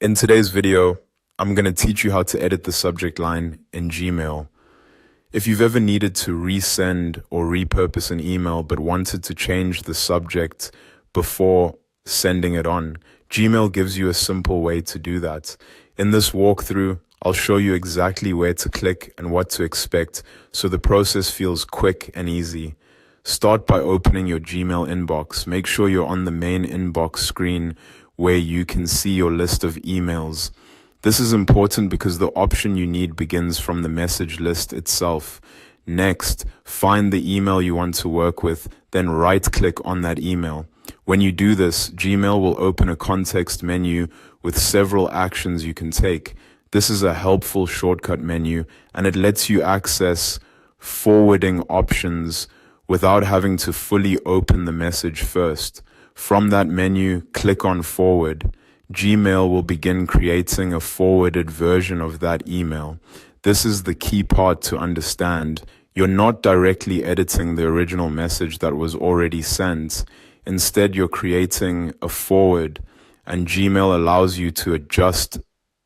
In today's video, I'm going to teach you how to edit the subject line in Gmail. If you've ever needed to resend or repurpose an email but wanted to change the subject before sending it on, Gmail gives you a simple way to do that. In this walkthrough, I'll show you exactly where to click and what to expect so the process feels quick and easy. Start by opening your Gmail inbox. Make sure you're on the main inbox screen where you can see your list of emails. This is important because the option you need begins from the message list itself. Next, find the email you want to work with, then right-click on that email. When you do this, Gmail will open a context menu with several actions you can take. This is a helpful shortcut menu, and it lets you access forwarding options without having to fully open the message first. From that menu, click on Forward. Gmail will begin creating a forwarded version of that email. This is the key part to understand. You're not directly editing the original message that was already sent. Instead, you're creating a forward, and Gmail allows you to adjust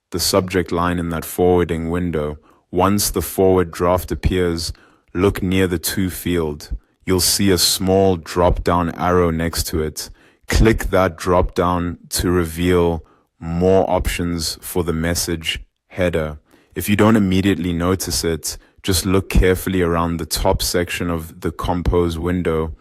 the subject line in that forwarding window. Once the forward draft appears, look near the To field. You'll see a small drop-down arrow next to it. Click that drop-down to reveal more options for the message header. If you don't immediately notice it, just look carefully around the top section of the Compose window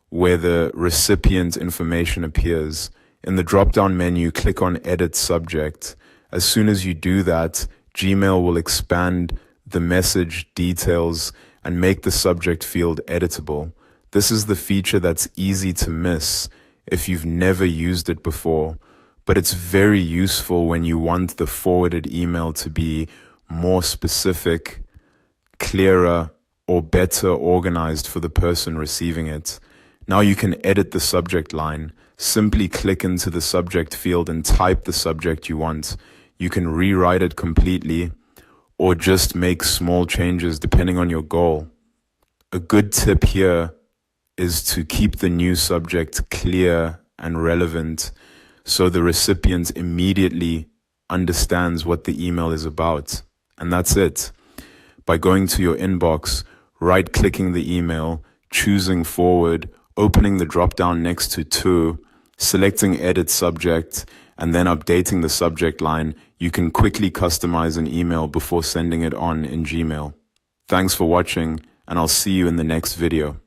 where the recipient information appears. In the drop-down menu, click on Edit Subject. As soon as you do that, Gmail will expand the message details and make the subject field editable. This is the feature that's easy to miss if you've never used it before, but it's very useful when you want the forwarded email to be more specific, clearer, or better organized for the person receiving it. Now you can edit the subject line. Simply click into the subject field and type the subject you want. You can rewrite it completely or just make small changes depending on your goal. A good tip here is to keep the new subject clear and relevant so the recipient immediately understands what the email is about. And that's it. By going to your inbox, right-clicking the email, choosing Forward, opening the drop-down next to, selecting Edit Subject, and then updating the subject line, you can quickly customize an email before sending it on in Gmail. Thanks for watching, and I'll see you in the next video.